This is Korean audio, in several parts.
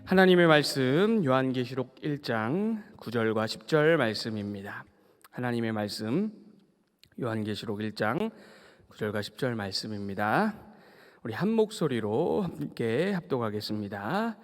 하나님의 말씀 요한계시록 1장 9절과 10절 말씀입니다. 하나님의 말씀 요한계시록 1장 9절과 10절 말씀입니다. 우리 한 목소리로 함께 합독하겠습니다.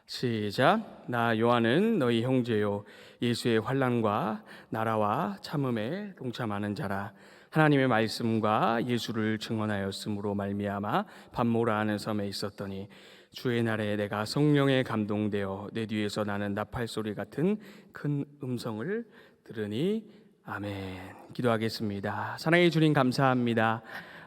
시작. 나 요한은 너희 형제요 예수의 환난과 나라와 참음에 동참하는 자라. 하나님의 말씀과 예수를 증언하였으므로 말미암아 밤모라 하는 섬에 있었더니 주의 날에 내가 성령에 감동되어 내 뒤에서 나는 나팔 소리 같은 큰 음성을 들으니 아멘. 기도하겠습니다. 사랑의 주님 감사합니다.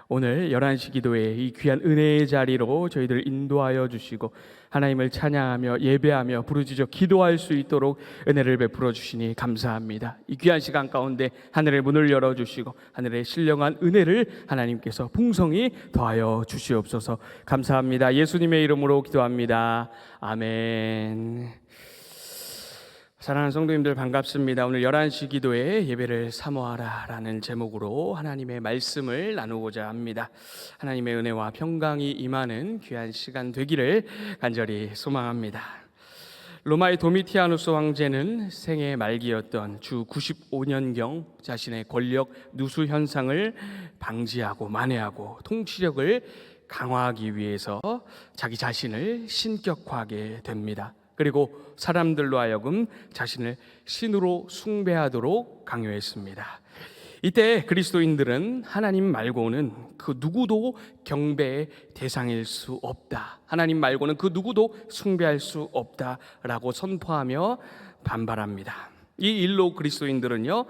오늘 11시 기도에 이 귀한 은혜의 자리로 저희들 인도하여 주시고 하나님을 찬양하며 예배하며 부르짖어 기도할 수 있도록 은혜를 베풀어 주시니 감사합니다. 이 귀한 시간 가운데 하늘의 문을 열어주시고 하늘의 신령한 은혜를 하나님께서 풍성히 더하여 주시옵소서. 감사합니다. 예수님의 이름으로 기도합니다. 아멘. 사랑하는 성도님들 반갑습니다. 오늘 11시 기도에 예배를 사모하라 라는 제목으로 하나님의 말씀을 나누고자 합니다. 하나님의 은혜와 평강이 임하는 귀한 시간 되기를 간절히 소망합니다. 로마의 도미티아누스 황제는 생애 말기였던 주 95년경 자신의 권력 누수 현상을 방지하고 만회하고 통치력을 강화하기 위해서 자기 자신을 신격화하게 됩니다. 그리고 사람들로 하여금 자신을 신으로 숭배하도록 강요했습니다. 이때 그리스도인들은 하나님 말고는 그 누구도 경배의 대상일 수 없다, 하나님 말고는 그 누구도 숭배할 수 없다라고 선포하며 반발합니다. 이 일로 그리스도인들은요,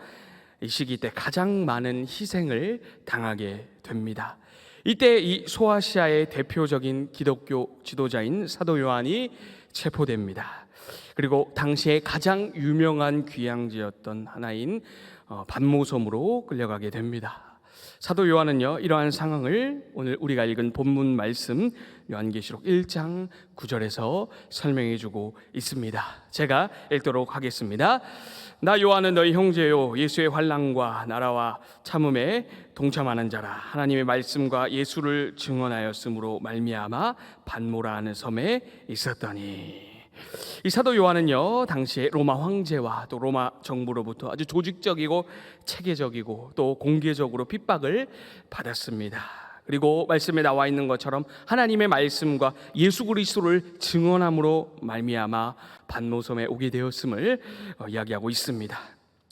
이 시기 때 가장 많은 희생을 당하게 됩니다. 이때 이 소아시아의 대표적인 기독교 지도자인 사도 요한이 체포됩니다. 그리고 당시에 가장 유명한 귀향지였던 하나인 반모섬으로 끌려가게 됩니다. 사도 요한은요, 이러한 상황을 오늘 우리가 읽은 본문 말씀 요한계시록 1장 9절에서 설명해 주고 있습니다. 제가 읽도록 하겠습니다. 나 요한은 너희 형제요 예수의 환난과 나라와 참음에 동참하는 자라. 하나님의 말씀과 예수를 증언하였으므로 말미암아 반모라 하는 섬에 있었더니. 이 사도 요한은요, 당시에 로마 황제와 또 로마 정부로부터 아주 조직적이고 체계적이고 또 공개적으로 핍박을 받았습니다. 그리고 말씀에 나와 있는 것처럼 하나님의 말씀과 예수 그리스도를 증언함으로 말미암아 반모섬에 오게 되었음을 이야기하고 있습니다.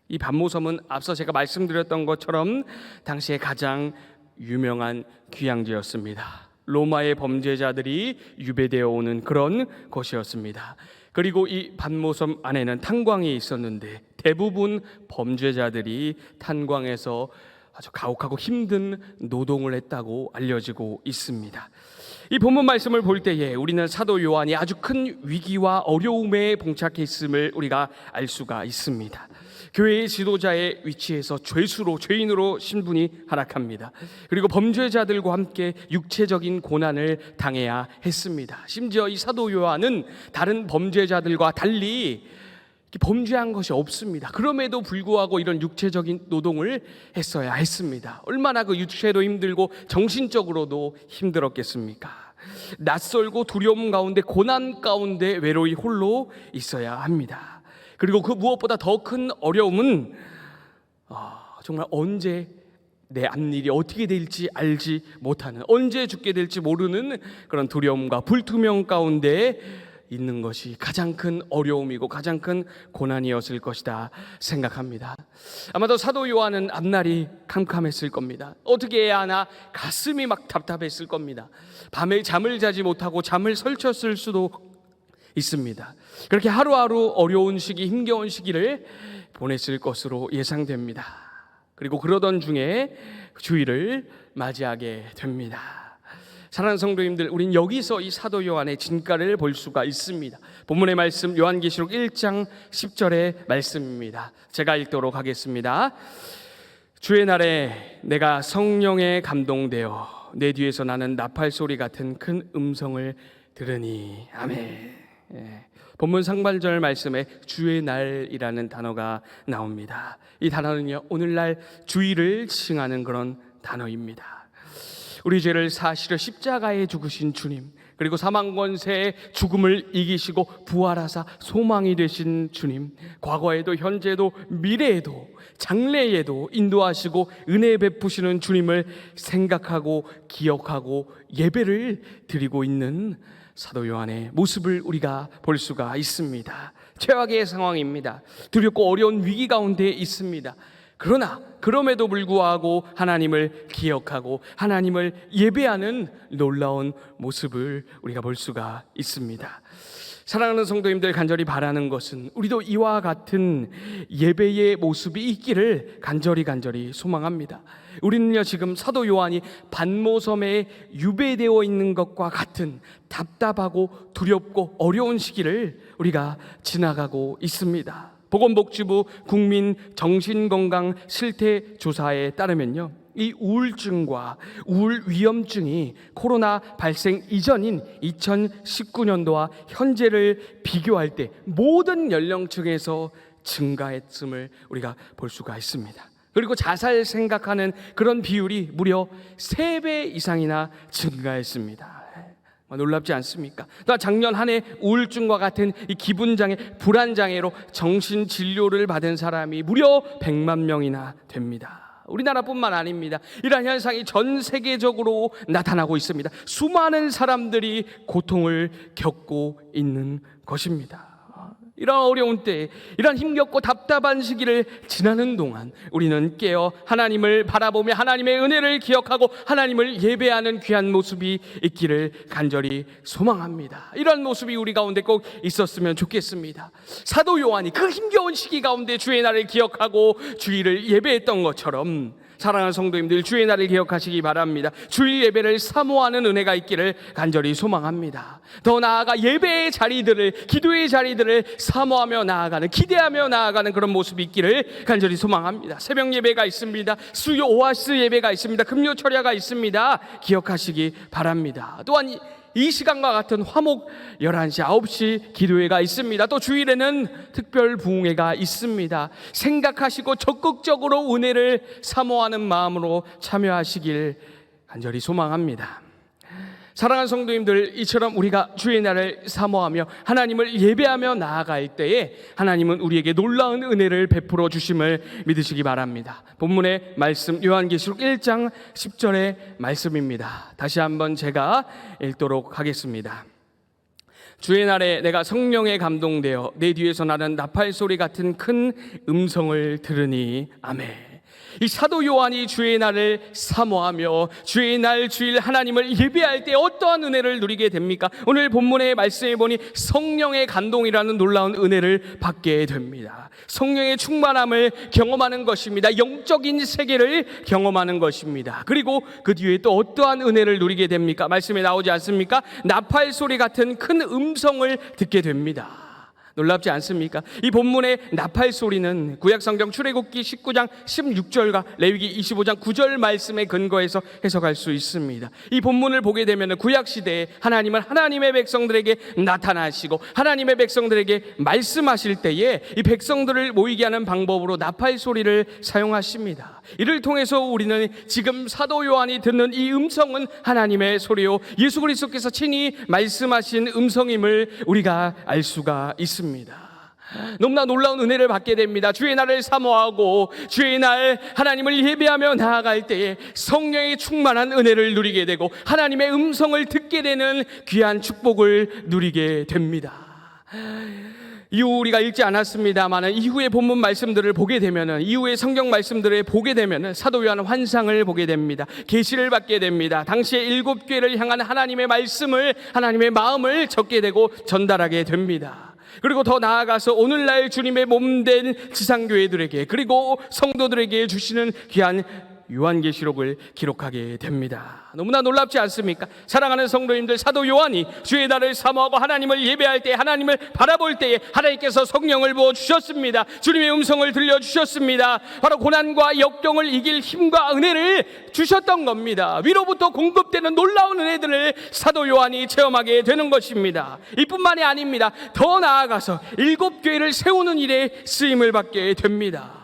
이 반모섬은 앞서 제가 말씀드렸던 것처럼 당시에 가장 유명한 귀향지였습니다. 로마의 범죄자들이 유배되어 오는 그런 곳이었습니다. 그리고 이 반모섬 안에는 탄광이 있었는데 대부분 범죄자들이 탄광에서 아주 가혹하고 힘든 노동을 했다고 알려지고 있습니다. 이 본문 말씀을 볼 때에 우리는 사도 요한이 아주 큰 위기와 어려움에 봉착해 있음을 우리가 알 수가 있습니다. 교회의 지도자의 위치에서 죄인으로 신분이 하락합니다. 그리고 범죄자들과 함께 육체적인 고난을 당해야 했습니다. 심지어 이 사도 요한은 다른 범죄자들과 달리 범죄한 것이 없습니다. 그럼에도 불구하고 이런 육체적인 노동을 했어야 했습니다. 얼마나 그 육체도 힘들고 정신적으로도 힘들었겠습니까? 낯설고 두려움 가운데 고난 가운데 외로이 홀로 있어야 합니다. 그리고 그 무엇보다 더 큰 어려움은 정말 언제 내 앞일이 어떻게 될지 알지 못하는, 언제 죽게 될지 모르는 그런 두려움과 불투명 가운데 있는 것이 가장 큰 어려움이고 가장 큰 고난이었을 것이다 생각합니다. 아마도 사도 요한은 앞날이 캄캄했을 겁니다. 어떻게 해야 하나 가슴이 막 답답했을 겁니다. 밤에 잠을 자지 못하고 잠을 설쳤을 수도 있습니다. 그렇게 하루하루 어려운 시기, 힘겨운 시기를 보냈을 것으로 예상됩니다. 그리고 그러던 중에 주일을 맞이하게 됩니다. 사랑하는 성도님들, 우린 여기서 이 사도 요한의 진가를 볼 수가 있습니다. 본문의 말씀 요한계시록 1장 10절의 말씀입니다. 제가 읽도록 하겠습니다. 주의 날에 내가 성령에 감동되어 내 뒤에서 나는 나팔 소리 같은 큰 음성을 들으니 아멘. 본문 상반절 말씀에 주의 날이라는 단어가 나옵니다. 이 단어는요, 오늘날 주일을 칭하는 그런 단어입니다. 우리 죄를 사시려 십자가에 죽으신 주님, 그리고 사망 권세의 죽음을 이기시고 부활하사 소망이 되신 주님, 과거에도 현재도 미래에도 장래에도 인도하시고 은혜 베푸시는 주님을 생각하고 기억하고 예배를 드리고 있는 사도 요한의 모습을 우리가 볼 수가 있습니다. 최악의 상황입니다. 두렵고 어려운 위기 가운데 있습니다. 그러나 그럼에도 불구하고 하나님을 기억하고 하나님을 예배하는 놀라운 모습을 우리가 볼 수가 있습니다. 사랑하는 성도님들, 간절히 바라는 것은 우리도 이와 같은 예배의 모습이 있기를 간절히 소망합니다. 우리는요, 지금 사도 요한이 반모섬에 유배되어 있는 것과 같은 답답하고 두렵고 어려운 시기를 우리가 지나가고 있습니다. 보건복지부 국민정신건강실태조사에 따르면요, 이 우울증과 우울 위험증이 코로나 발생 이전인 2019년도와 현재를 비교할 때 모든 연령층에서 증가했음을 우리가 볼 수가 있습니다. 그리고 자살 생각하는 그런 비율이 무려 3배 이상이나 증가했습니다. 놀랍지 않습니까? 작년 한 해 우울증과 같은 이 기분장애, 불안장애로 정신진료를 받은 사람이 무려 100만 명이나 됩니다. 우리나라뿐만 아닙니다. 이러한 현상이 전 세계적으로 나타나고 있습니다. 수많은 사람들이 고통을 겪고 있는 것입니다. 이런 어려운 때, 이런 힘겹고 답답한 시기를 지나는 동안 우리는 깨어 하나님을 바라보며 하나님의 은혜를 기억하고 하나님을 예배하는 귀한 모습이 있기를 간절히 소망합니다. 이런 모습이 우리 가운데 꼭 있었으면 좋겠습니다. 사도 요한이 그 힘겨운 시기 가운데 주의 날을 기억하고 주일을 예배했던 것처럼 사랑하는 성도님들, 주의 날을 기억하시기 바랍니다. 주일 예배를 사모하는 은혜가 있기를 간절히 소망합니다. 더 나아가 예배의 자리들을, 기도의 자리들을 사모하며 나아가는, 기대하며 나아가는 그런 모습이 있기를 간절히 소망합니다. 새벽 예배가 있습니다. 수요 오아시스 예배가 있습니다. 금요 철야가 있습니다. 기억하시기 바랍니다. 또한 이 시간과 같은 화목 11시, 9시 기도회가 있습니다. 또 주일에는 특별 부흥회가 있습니다. 생각하시고 적극적으로 은혜를 사모하는 마음으로 참여하시길 간절히 소망합니다. 사랑하는 성도님들, 이처럼 우리가 주의 날을 사모하며 하나님을 예배하며 나아갈 때에 하나님은 우리에게 놀라운 은혜를 베풀어 주심을 믿으시기 바랍니다. 본문의 말씀, 요한계시록 1장 10절의 말씀입니다. 다시 한번 제가 읽도록 하겠습니다. 주의 날에 내가 성령에 감동되어 내 뒤에서 나는 나팔 소리 같은 큰 음성을 들으니 아멘. 이 사도 요한이 주의 날을 사모하며 주의 날 주일 하나님을 예배할 때 어떠한 은혜를 누리게 됩니까? 오늘 본문의 말씀에 보니 성령의 감동이라는 놀라운 은혜를 받게 됩니다. 성령의 충만함을 경험하는 것입니다. 영적인 세계를 경험하는 것입니다. 그리고 그 뒤에 또 어떠한 은혜를 누리게 됩니까? 말씀에 나오지 않습니까? 나팔 소리 같은 큰 음성을 듣게 됩니다. 놀랍지 않습니까? 이 본문의 나팔 소리는 구약성경 출애굽기 19장 16절과 레위기 25장 9절 말씀에 근거해서 해석할 수 있습니다. 이 본문을 보게 되면 구약시대에 하나님은 하나님의 백성들에게 나타나시고 하나님의 백성들에게 말씀하실 때에 이 백성들을 모이게 하는 방법으로 나팔 소리를 사용하십니다. 이를 통해서 우리는 지금 사도 요한이 듣는 이 음성은 하나님의 소리요, 예수 그리스도께서 친히 말씀하신 음성임을 우리가 알 수가 있습니다. 너무나 놀라운 은혜를 받게 됩니다. 주의 날을 사모하고 주의 날 하나님을 예배하며 나아갈 때에 성령의 충만한 은혜를 누리게 되고 하나님의 음성을 듣게 되는 귀한 축복을 누리게 됩니다. 이후 우리가 읽지 않았습니다만 이후의 본문 말씀들을 보게 되면은, 이후의 성경 말씀들을 보게 되면은 사도 요한은 환상을 보게 됩니다. 계시를 받게 됩니다. 당시에 7교회를 향한 하나님의 말씀을, 하나님의 마음을 적게 되고 전달하게 됩니다. 그리고 더 나아가서 오늘날 주님의 몸된 지상교회들에게, 그리고 성도들에게 주시는 귀한 요한계시록을 기록하게 됩니다. 너무나 놀랍지 않습니까? 사랑하는 성도님들, 사도 요한이 주의 날을 사모하고 하나님을 예배할 때, 하나님을 바라볼 때에 하나님께서 성령을 부어주셨습니다. 주님의 음성을 들려주셨습니다. 바로 고난과 역경을 이길 힘과 은혜를 주셨던 겁니다. 위로부터 공급되는 놀라운 은혜들을 사도 요한이 체험하게 되는 것입니다. 이뿐만이 아닙니다. 더 나아가서 7교회를 세우는 일에 쓰임을 받게 됩니다.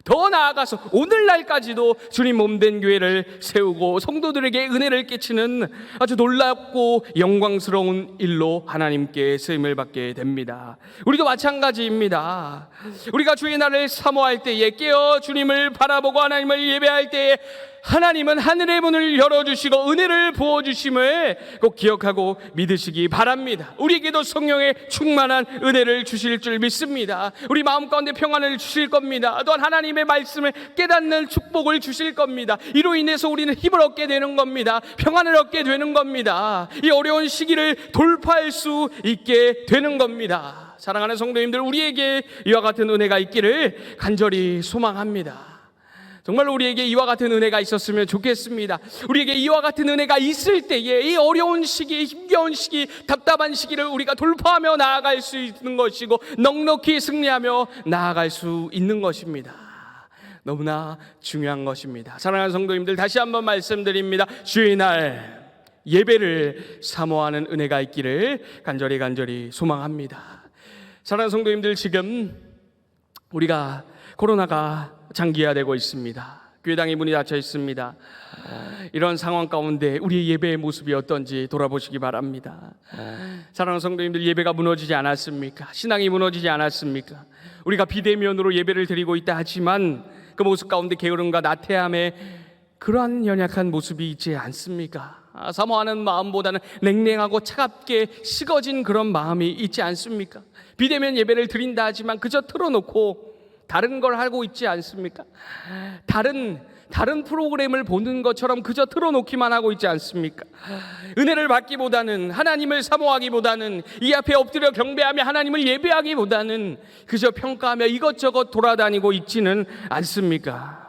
더 나아가서 오늘날까지도 주님 몸된 교회를 세우고 성도들에게 은혜를 끼치는 아주 놀랍고 영광스러운 일로 하나님께 쓰임을 받게 됩니다. 우리도 마찬가지입니다. 우리가 주의 날을 사모할 때에, 깨어 주님을 바라보고 하나님을 예배할 때에 하나님은 하늘의 문을 열어주시고 은혜를 부어주심을 꼭 기억하고 믿으시기 바랍니다. 우리에게도 성령의 충만한 은혜를 주실 줄 믿습니다. 우리 마음 가운데 평안을 주실 겁니다. 또한 하나님의 말씀을 깨닫는 축복을 주실 겁니다. 이로 인해서 우리는 힘을 얻게 되는 겁니다. 평안을 얻게 되는 겁니다. 이 어려운 시기를 돌파할 수 있게 되는 겁니다. 사랑하는 성도님들, 우리에게 이와 같은 은혜가 있기를 간절히 소망합니다. 정말 우리에게 이와 같은 은혜가 있었으면 좋겠습니다. 우리에게 이와 같은 은혜가 있을 때에 이 어려운 시기, 힘겨운 시기, 답답한 시기를 우리가 돌파하며 나아갈 수 있는 것이고 넉넉히 승리하며 나아갈 수 있는 것입니다. 너무나 중요한 것입니다. 사랑하는 성도님들, 다시 한번 말씀드립니다. 주의 날 예배를 사모하는 은혜가 있기를 간절히 소망합니다. 사랑하는 성도님들, 지금 우리가 코로나가 장기화되고 있습니다. 교회당의 문이 닫혀 있습니다. 이런 상황 가운데 우리의 예배의 모습이 어떤지 돌아보시기 바랍니다. 사랑하는 성도님들, 예배가 무너지지 않았습니까? 신앙이 무너지지 않았습니까? 우리가 비대면으로 예배를 드리고 있다 하지만 그 모습 가운데 게으름과 나태함의 그러한 연약한 모습이 있지 않습니까? 사모하는 마음보다는 냉랭하고 차갑게 식어진 그런 마음이 있지 않습니까? 비대면 예배를 드린다 하지만 그저 틀어놓고 다른 걸 하고 있지 않습니까? 다른 프로그램을 보는 것처럼 그저 틀어놓기만 하고 있지 않습니까? 은혜를 받기보다는, 하나님을 사모하기보다는, 이 앞에 엎드려 경배하며 하나님을 예배하기보다는 그저 평가하며 이것저것 돌아다니고 있지는 않습니까?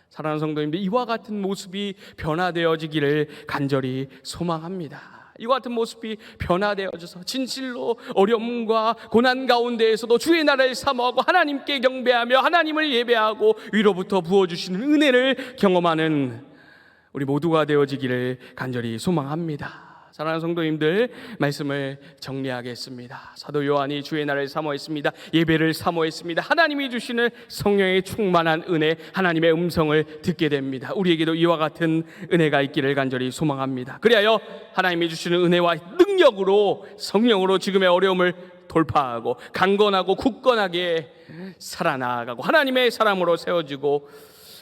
사랑하는 성도님들, 이와 같은 모습이 변화되어지기를 간절히 소망합니다. 이와 같은 모습이 변화되어져서 진실로 어려움과 고난 가운데에서도 주의 나라를 사모하고 하나님께 경배하며 하나님을 예배하고 위로부터 부어주시는 은혜를 경험하는 우리 모두가 되어지기를 간절히 소망합니다. 사랑하는 성도님들, 말씀을 정리하겠습니다. 사도 요한이 주의 날을 사모했습니다. 예배를 사모했습니다. 하나님이 주시는 성령의 충만한 은혜, 하나님의 음성을 듣게 됩니다. 우리에게도 이와 같은 은혜가 있기를 간절히 소망합니다. 그리하여 하나님이 주시는 은혜와 능력으로, 성령으로 지금의 어려움을 돌파하고 강건하고 굳건하게 살아나가고 하나님의 사람으로 세워지고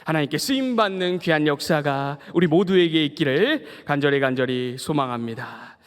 하나님께 쓰임받는 귀한 역사가 우리 모두에게 있기를 간절히 소망합니다.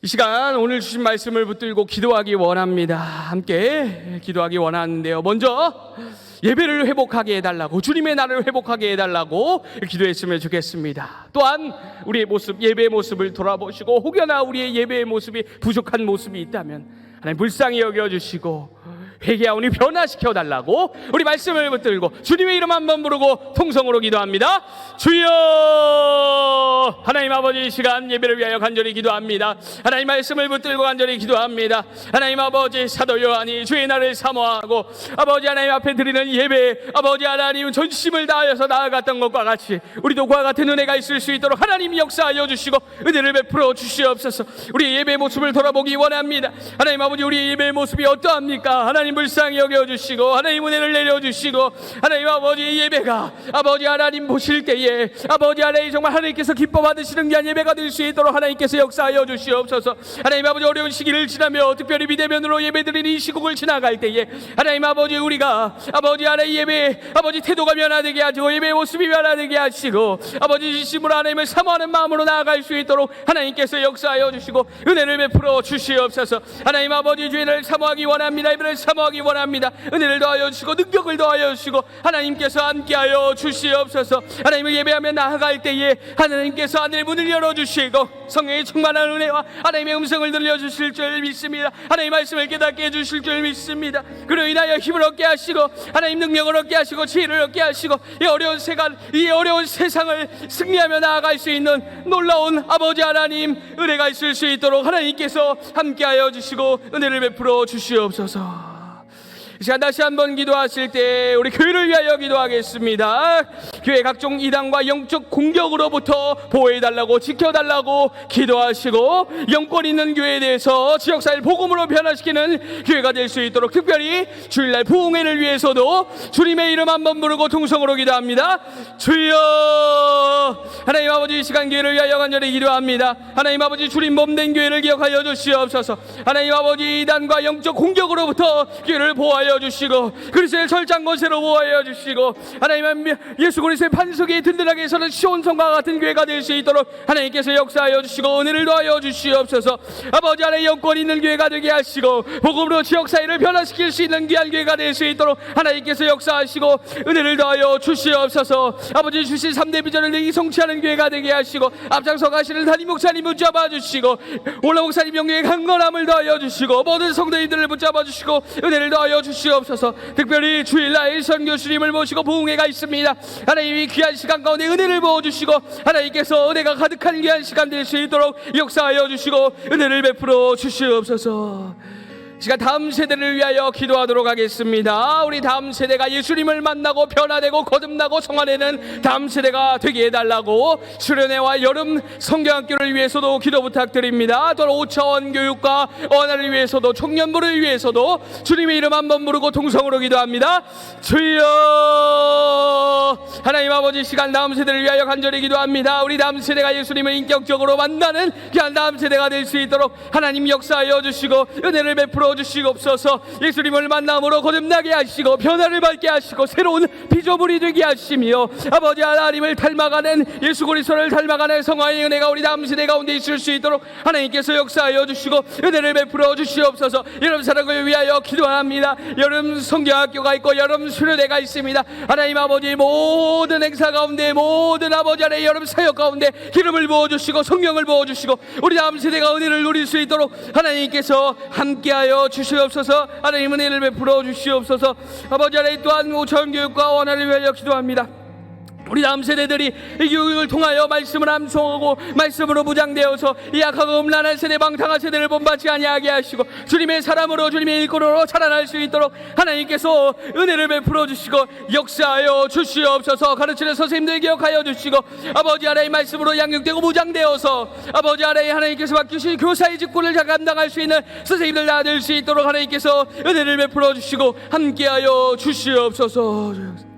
이 시간 오늘 주신 말씀을 붙들고 기도하기 원합니다. 함께 기도하기 원하는데요, 먼저 예배를 회복하게 해달라고, 주님의 날을 회복하게 해달라고 기도했으면 좋겠습니다. 또한 우리의 모습, 예배의 모습을 돌아보시고 혹여나 우리의 예배의 모습이 부족한 모습이 있다면 하나님 불쌍히 여겨주시고 회개하오니 변화시켜 달라고 우리 말씀을 붙들고 주님의 이름 한번 부르고 통성으로 기도합니다. 주여! 하나님 아버지, 이 시간 예배를 위하여 간절히 기도합니다. 하나님 말씀을 붙들고 간절히 기도합니다. 하나님 아버지, 사도 요한이 주의 날을 사모하고 아버지 하나님 앞에 드리는 예배, 아버지 하나님 전심을 다하여서 나아갔던 것과 같이 우리도 그와 같은 은혜가 있을 수 있도록 하나님 역사하여 주시고 은혜를 베풀어 주시옵소서. 우리 예배의 모습을 돌아보기 원합니다. 하나님 아버지, 우리 예배의 모습이 어떠합니까? 하나님 불쌍히 여겨주시고 하나님 은혜를 내려주시고 하나님 아버지, 예배가 아버지 하나님 보실 때에 아버지 하나님 정말 하나님께서 기뻐 받으시는 귀한 예배가 될 수 있도록 하나님께서 역사하여 주시옵소서. 하나님 아버지, 어려운 시기를 지나며 특별히 비대면으로 예배드리는 이 시국을 지나갈 때에 하나님 아버지, 우리가 아버지 하나님 예배 아버지 태도가 변화되게 하시고 예배의 모습이 변화되게 하시고 아버지 진심으로 하나님을 사모하는 마음으로 나아갈 수 있도록 하나님께서 역사하여 주시고 은혜를 베풀어 주시옵소서. 하나님 아버지, 주의를 사모하기 원합니다. 예배를 사모하기 원합니다. 은혜를 더하여 주시고 능력을 더하여 주시고 하나님께서 함께하여 주시옵소서. 하나님을 예배하며 나아갈 때에 하나님께서 하늘 문을 열어주시고 성령의 충만한 은혜와 하나님의 음성을 들려주실 줄 믿습니다. 하나님의 말씀을 깨닫게 해주실 줄 믿습니다. 그로 인하여 힘을 얻게 하시고 하나님 능력을 얻게 하시고 지혜를 얻게 하시고 이 어려운 세상을 승리하며 나아갈 수 있는 놀라운 아버지 하나님 은혜가 있을 수 있도록 하나님께서 함께하여 주시고 은혜를 베풀어 주시옵소서. 이 시간 다시 한번 기도하실 때 우리 교회를 위하여 기도하겠습니다. 교회 각종 이단과 영적 공격으로부터 보호해달라고 지켜달라고 기도하시고, 영권 있는 교회에 대해서 지역사회를 복음으로 변화시키는 교회가 될 수 있도록, 특별히 주일날 부흥회를 위해서도 주님의 이름 한번 부르고 통성으로 기도합니다. 주여, 하나님 아버지 이 시간 교회를 위하여 간절히 기도합니다. 하나님 아버지 주님 몸된 교회를 기억하여 주시옵소서. 하나님 아버지 이단과 영적 공격으로부터 교회를 보호하여 주시고, 그리스도의 철장 권세로 보호하여 주시고, 하나님 예수 그리스도의 반석이 든든하게 서는 시온성과 같은 교회가 될 수 있도록 하나님께서 역사하여 주시고 은혜를 더하여 주시옵소서. 아버지 안에 영권 있는 교회가 되게 하시고, 복음으로 지역사회를 변화시킬 수 있는 귀한 교회가 될 수 있도록 하나님께서 역사하시고 은혜를 더하여 주시옵소서. 아버지 주신 3대 비전을 내기 성취하는 교회가 되게 하시고, 앞장서 가시는 담임 목사님 붙잡아 주시고, 올라 목사님 영계의 강건함을 더하여 주시고, 모든 성도님들을 붙잡아 주시고 은혜를 더하여 주시옵소서. 특별히 주일날 선교수님을 모시고 부흥회가 있습니다. 하나님이 귀한 시간 가운데 은혜를 부어주시고, 하나님께서 은혜가 가득한 귀한 시간 될 수 있도록 역사하여 주시고 은혜를 베풀어 주시옵소서. 시간 다음 세대를 위하여 기도하도록 하겠습니다. 우리 다음 세대가 예수님을 만나고 변화되고 거듭나고 성화되는 다음 세대가 되게 해달라고 수련회와 여름 성경학교를 위해서도 기도 부탁드립니다. 또 5차원 교육과 언어를 위해서도 청년부를 위해서도 주님의 이름 한번 부르고 통성으로 기도합니다. 주여, 하나님 아버지 시간 다음 세대를 위하여 간절히 기도합니다. 우리 다음 세대가 예수님을 인격적으로 만나는 귀한 다음 세대가 될 수 있도록 하나님 역사하여 주시고 은혜를 베풀어 주시옵소서. 예수님을 만남으로 거듭나게 하시고 변화를 받게 하시고 새로운 피조물이 되게 하시며, 아버지 하나님을 닮아가는 예수 그리스도를 닮아가는 성화의 은혜가 우리 다음 세대 가운데 있을 수 있도록 하나님께서 역사하여 주시고 은혜를 베풀어 주시옵소서. 여름 사랑을 위하여 기도합니다. 여름 성경학교가 있고 여름 수련회가 있습니다. 하나님 아버지 모든 행사 가운데, 모든 아버지 안에 여름 사역 가운데 기름을 부어주시고 성령을 부어주시고 우리 다음 세대가 은혜를 누릴 수 있도록 하나님께서 함께하여 주시옵소서. 하나님 은혜를 베풀어 주시옵소서. 아버지 안에 또한 5차원 교육과 원활을 위하여 기도합니다. 우리 다음 세대들이 이 교육을 통하여 말씀을 암송하고 말씀으로 무장되어서 이 약하고 음란한 세대, 방탕한 세대를 본받지 아니하게 하시고 주님의 사람으로, 주님의 일꾼으로 자라날 수 있도록 하나님께서 은혜를 베풀어 주시고 역사하여 주시옵소서. 가르치는 선생님들 기억하여 주시고, 아버지 아래의 말씀으로 양육되고 무장되어서 아버지 아래에 하나님께서 맡기신 교사의 직분을 잘 감당할 수 있는 선생님들 다 될 수 있도록 하나님께서 은혜를 베풀어 주시고 함께하여 주시옵소서.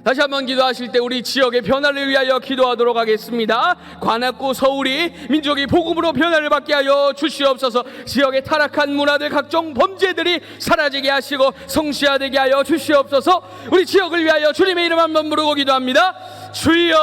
다시 한번 기도하실 때 우리 지역의 변화를 위하여 기도하도록 하겠습니다. 관악구 서울이 민족이 복음으로 변화를 받게 하여 주시옵소서. 지역의 타락한 문화들, 각종 범죄들이 사라지게 하시고 성시화되게 하여 주시옵소서. 우리 지역을 위하여 주님의 이름 한번 부르고 기도합니다. 주여,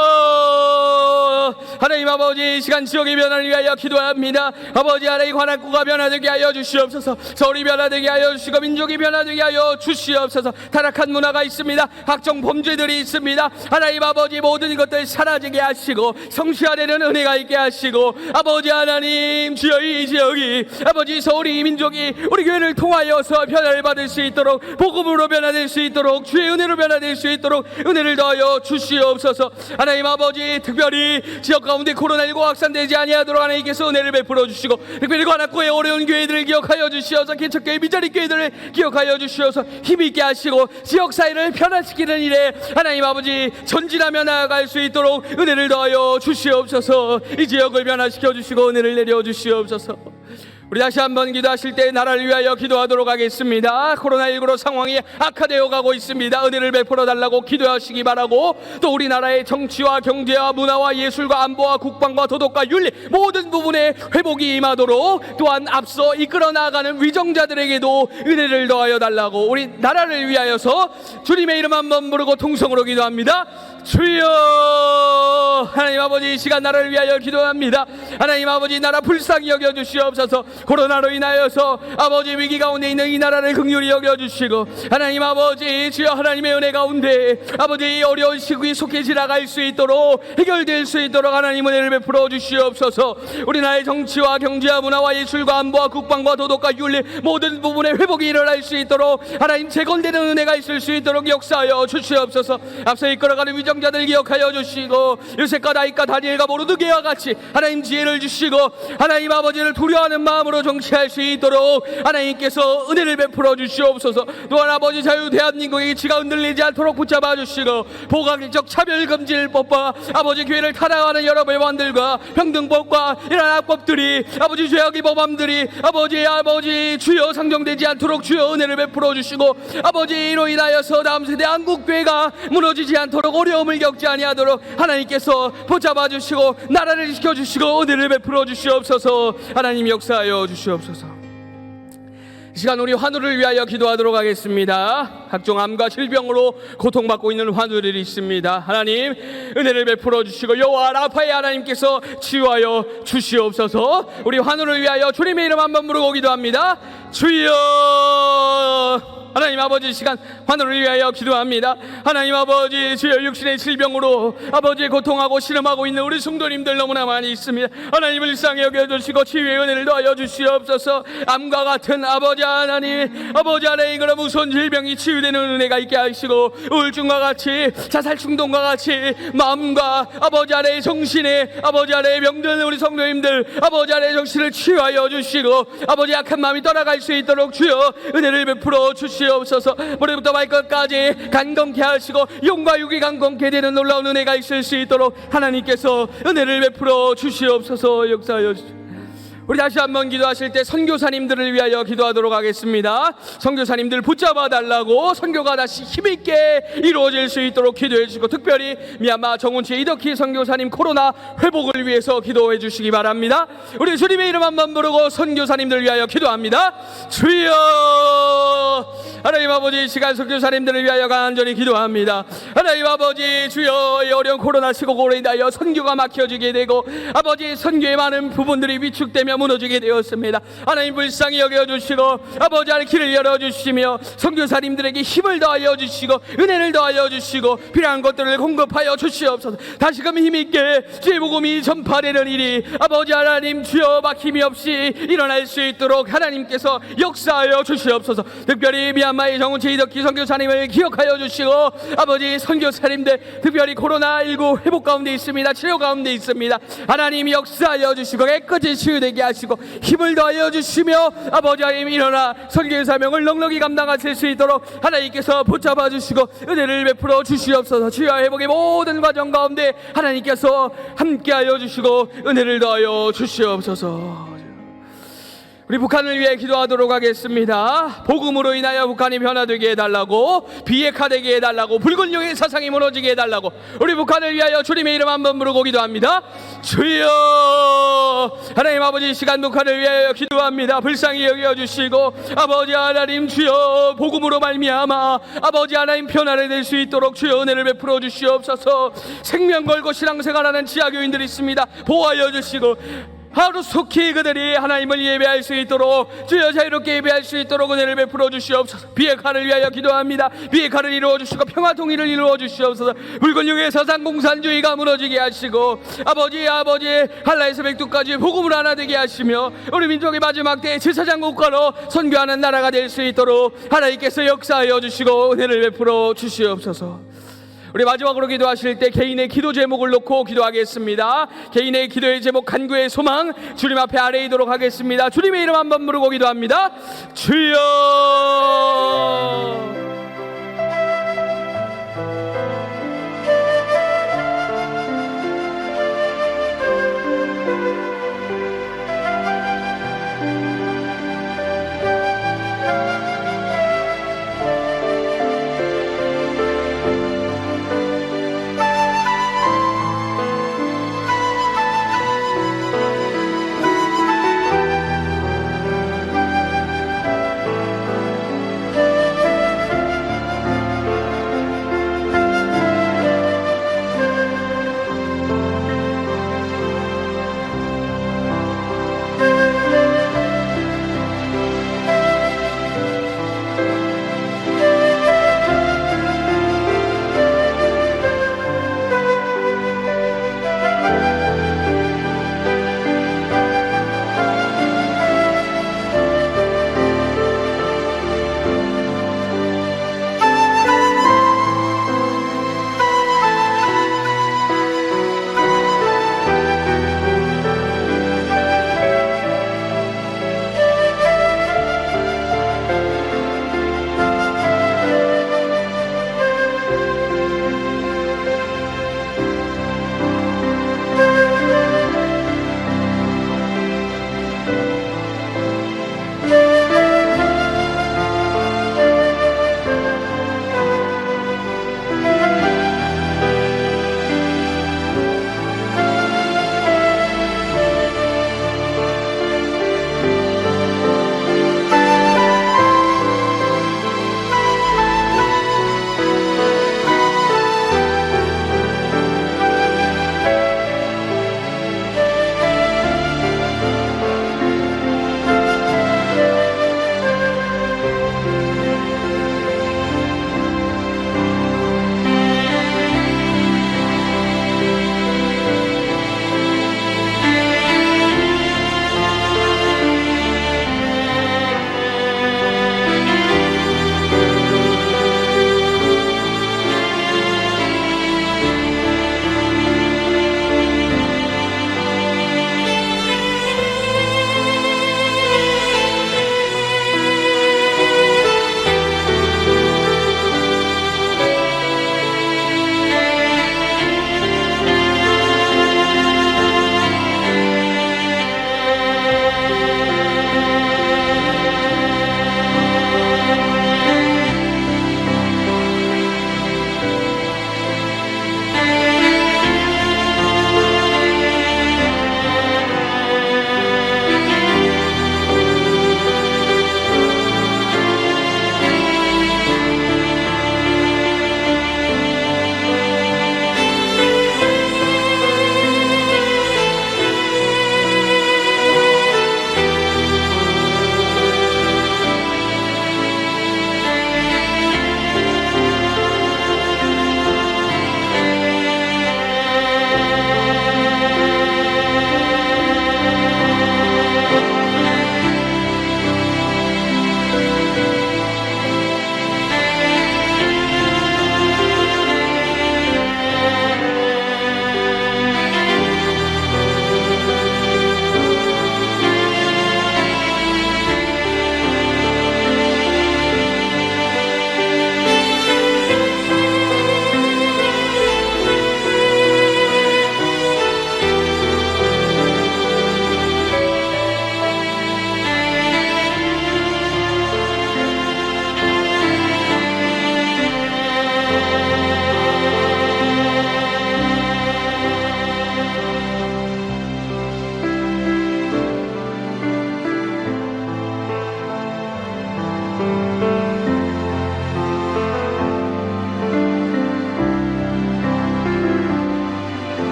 하나님 아버지 이 시간 지역의 변화를 위하여 기도합니다. 아버지 하나님 관악구가 변화되게 하여 주시옵소서. 서울이 변화되게 하여 주시고 민족이 변화되게 하여 주시옵소서. 타락한 문화가 있습니다. 각종 범죄들이 있습니다. 하나님 아버지 모든 것들 사라지게 하시고 성시화되는 은혜가 있게 하시고, 아버지 하나님 주여 이 지역이, 아버지 서울이, 민족이 우리 교회를 통하여서 변화를 받을 수 있도록, 복음으로 변화될 수 있도록, 주의 은혜로 변화될 수 있도록 은혜를 더하여 주시옵소서. 하나님 아버지 특별히 지역 가운데 코로나19 확산되지 아니하도록 하나님께서 은혜를 베풀어 주시고, 특별히 관악구의 어려운 교회들을 기억하여 주시어서 개척교회 미자리 교회들을 기억하여 주시어서 힘있게 하시고 지역사회를 변화시키는 일에 하나님 아버지 전진하며 나아갈 수 있도록 은혜를 더하여 주시옵소서. 이 지역을 변화시켜 주시고 은혜를 내려 주시옵소서. 우리 다시 한번 기도하실 때 나라를 위하여 기도하도록 하겠습니다. 코로나19로 상황이 악화되어 가고 있습니다. 은혜를 베풀어 달라고 기도하시기 바라고, 또 우리나라의 정치와 경제와 문화와 예술과 안보와 국방과 도덕과 윤리 모든 부분에 회복이 임하도록, 또한 앞서 이끌어 나가는 위정자들에게도 은혜를 더하여 달라고 우리 나라를 위하여서 주님의 이름 한번 부르고 통성으로 기도합니다. 주여, 하나님 아버지 이 시간 나라를 위하여 기도합니다. 하나님 아버지 나라 불쌍히 여겨주시옵소서. 코로나로 인하여서 아버지 위기 가운데 있는 이 나라를 긍휼히 여겨주시고, 하나님 아버지 주여 하나님의 은혜 가운데 아버지 이 어려운 시국이 속히 지나갈 수 있도록, 해결될 수 있도록 하나님 은혜를 베풀어 주시옵소서. 우리나라의 정치와 경제와 문화와 예술과 안보와 국방과 도덕과 윤리 모든 부분에 회복이 일어날 수 있도록 하나님 재건되는 은혜가 있을 수 있도록 역사하여 주시옵소서. 앞서 이끌어가는 위정자들 기억하여 주시고, 요셉과 다윗과 다니엘과 모르드게와 같이 하나님 지혜를 주시고 하나님 아버지를 두려워하는 마음으로 정치할 수 있도록 하나님께서 은혜를 베풀어 주시옵소서. 또한 아버지 자유 대한민국의 지가 흔들리지 않도록 붙잡아 주시고 보각적 차별금지법과 아버지 교회를 타락하는 여러 법안들과 평등법과 이런 악법들이 아버지 죄악의 법안들이 아버지 주여 상정되지 않도록 주여 은혜를 베풀어 주시고 아버지 이로 인하여서 다음 세대 한국교회가 무너지지 않도록 어려움을 겪지 아니하도록 하나님께서 붙잡아 주시고 나라를 지켜주시고 은혜를 베풀어 주시옵소서. 하나님 역사하여 주시옵소서. 이 시간 우리 환우를 위하여 기도하도록 하겠습니다. 각종 암과 질병으로 고통받고 있는 환우들이 있습니다. 하나님 은혜를 베풀어 주시고 여호와 라파의 하나님께서 치유하여 주시옵소서. 우리 환우를 위하여 주님의 이름 한번 부르고 기도합니다. 주여. 하나님 아버지 시간 환우를 위하여 기도합니다. 하나님 아버지 주여 육신의 질병으로 아버지 고통하고 신음하고 있는 우리 성도님들 너무나 많이 있습니다. 하나님 불쌍히 여겨주시고 치유의 은혜를 더하여 주시옵소서. 암과 같은 아버지 하나님 그런 무서운 질병이 치유되는 은혜가 있게 하시고 우울증과 같이 자살 충동과 같이 마음과 아버지 아래의 정신에 아버지 아래의 병든 우리 성도님들 아버지 아래의 정신을 치유하여 주시고 아버지 약한 마음이 떠나갈 수 있도록 주여 은혜를 베풀어 주시옵소서. 머리부터 발끝까지 간건케 하시고 영과 육이 간건케 되는 놀라운 은혜가 있을 수 있도록 하나님께서 은혜를 베풀어 주시옵소서. 역사하여 주시옵소서. 우리 다시 한번 기도하실 때 선교사님들을 위하여 기도하도록 하겠습니다. 선교사님들 붙잡아 달라고 선교가 다시 힘있게 이루어질 수 있도록 기도해 주시고 특별히 미얀마 정운치 이덕희 선교사님 코로나 회복을 위해서 기도해 주시기 바랍니다. 우리 주님의 이름 한번 부르고 선교사님들 위하여 기도합니다. 주여. 하나님 아버지 시간 선교사님들을 위하여 간절히 기도합니다. 하나님 아버지 주여 이 어려운 코로나 시국으로 인하여 선교가 막혀지게 되고 아버지 선교의 많은 부분들이 위축되며 무너지게 되었습니다. 하나님 불쌍히 여겨주시고 아버지 하나님 길을 열어주시며 선교사님들에게 힘을 더하여 주시고 은혜를 더하여 주시고 필요한 것들을 공급하여 주시옵소서. 다시금 힘있게 주의 복음이 전파되는 일이 아버지 하나님 주여 막힘이 없이 일어날 수 있도록 하나님께서 역사하여 주시옵소서. 특별히 미얀마의 정운치 이덕희 선교사님을 기억하여 주시고 아버지 선교사님들 특별히 코로나19 회복 가운데 있습니다. 치료 가운데 있습니다. 하나님 역사하여 주시고 깨끗이 치유되게 하시고 힘을 더하여 주시며 아버지 하나님 일어나 선교의 사명을 넉넉히 감당하실 수 있도록 하나님께서 붙잡아 주시고 은혜를 베풀어 주시옵소서. 치유와 회복의 모든 과정 가운데 하나님께서 함께하여 주시고 은혜를 더하여 주시옵소서. 우리 북한을 위해 기도하도록 하겠습니다. 복음으로 인하여 북한이 변화되게 해달라고 비핵화되게 해달라고 붉은 용의 사상이 무너지게 해달라고 우리 북한을 위하여 주님의 이름 한번 부르고 기도합니다. 주여. 하나님 아버지 시간 북한을 위하여 기도합니다. 불쌍히 여겨주시고 아버지 하나님 주여 복음으로 말미암아 아버지 하나님 변화를 낼 수 있도록 주여 은혜를 베풀어 주시옵소서. 생명 걸고 신앙생활하는 지하교인들이 있습니다. 보호하여 주시고 하루속히 그들이 하나님을 예배할 수 있도록 주여 자유롭게 예배할 수 있도록 은혜를 베풀어 주시옵소서. 비핵화를 위하여 기도합니다. 비핵화를 이루어 주시고 평화 통일을 이루어 주시옵소서. 붉은 용의 서상 공산주의가 무너지게 하시고 아버지 한라에서 백두까지 복음을 하나 되게 하시며 우리 민족의 마지막 때에 제사장 국가로 선교하는 나라가 될 수 있도록 하나님께서 역사하여 주시고 은혜를 베풀어 주시옵소서. 우리 마지막으로 기도하실 때 개인의 기도 제목을 놓고 기도하겠습니다. 개인의 기도의 제목 간구의 소망 주님 앞에 아뢰이도록 하겠습니다. 주님의 이름 한번 부르고 기도합니다. 주여.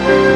아멘.